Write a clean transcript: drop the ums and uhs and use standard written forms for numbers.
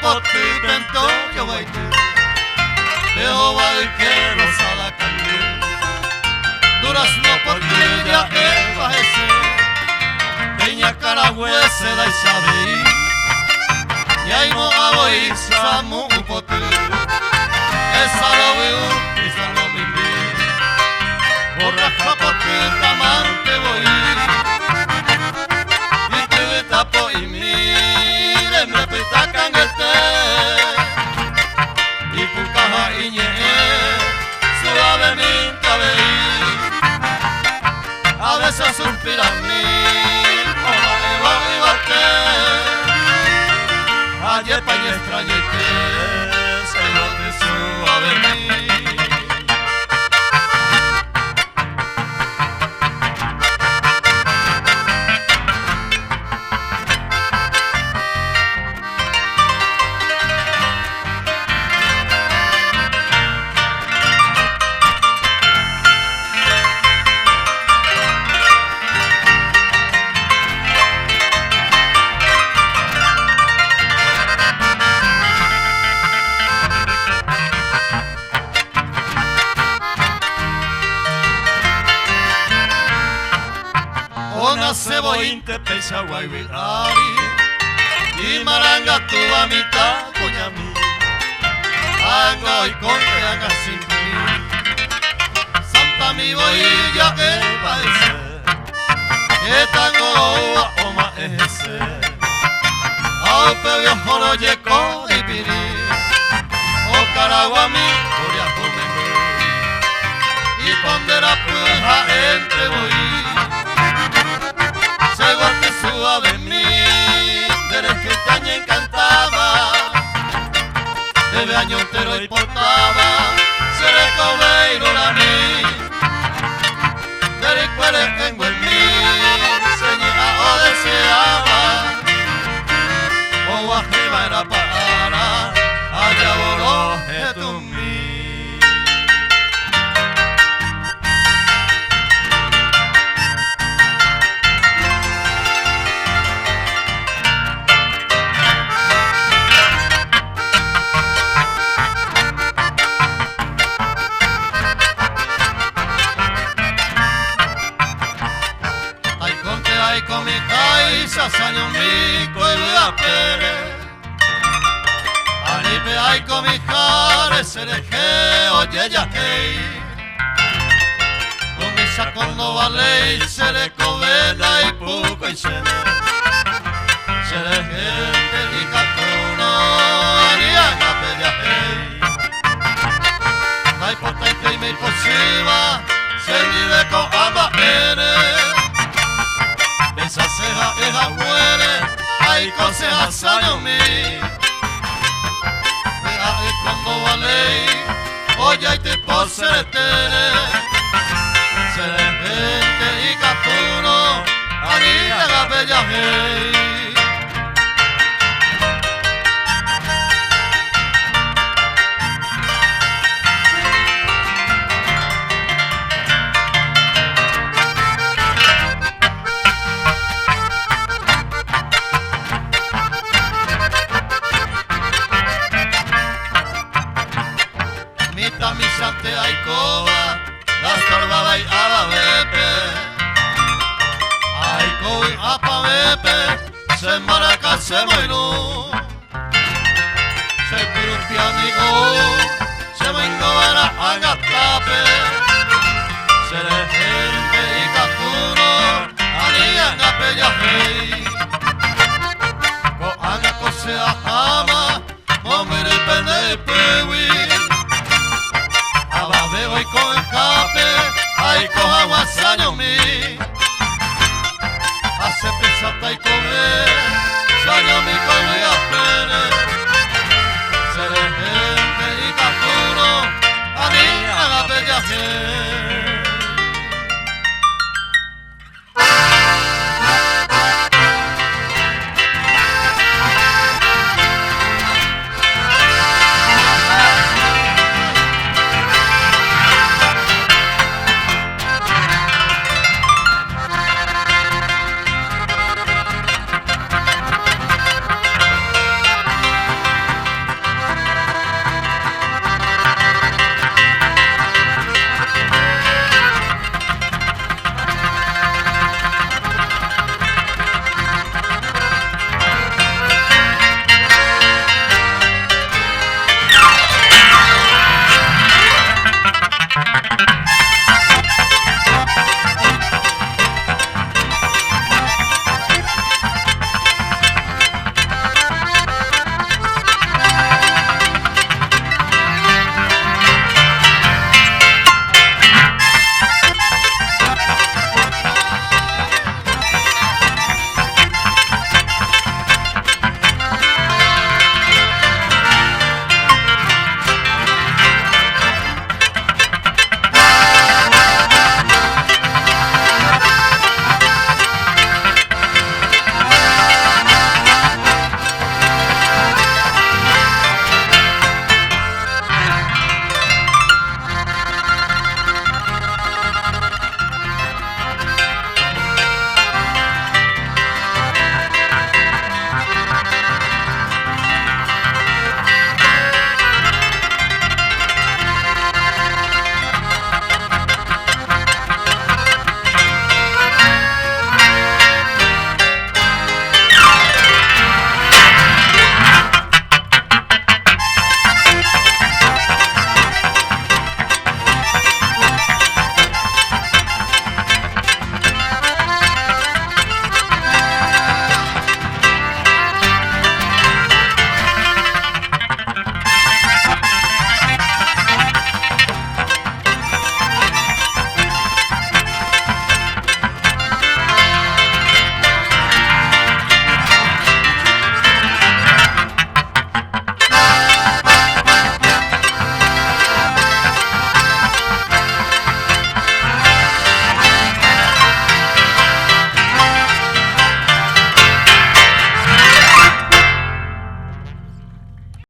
potu tento yo waitu Jehová de que rosada candu Durazno portilla eva ese Peña caragüese da isabei Yaimo aboi samu potu Esa lo veo esa lo mimbi Borraja potu tamante voy Y te tapo y mire me pitacan el té Y pucaja iñe suave mi cabello A veces suspira mil Ola eva y bate Ayer pañe extrañete Se lo de suave mi Cebointe pesa guaybirari Y maranga tu amita coñami Anga y conte anga sin mí Santa mi boilla que parece Que tango oa oma ese Au pebio joro yeco y piri O caraguami coria comeme Y pondera puja entre boí Seguaste suave en mí, desde que te año encantaba, desde año entero y portaba, se le cobeiro a mí, desde cuales tengo en mí, señora o deseaba, o guajima era para, allá voló tu mí. Sasanyo mi koiluja pere Aripe aiko mi jare sereje oye ya hei Con mi sacondo valei sere covena y puco y sene Sere gente di catuno ariaga pedia hei Dai porta y me posiva se vive con ama ere Esa ceja esa muere, hay cosas saño mi. Vea cuando vale, oye y te posere tere. Seré gente y catuno, aquí la bella hey. Misante aikoba, las torbaba y ababepe. Aiko y apabepe, se maraca se moinu. Se pirupi amigo, se vengo a agatape.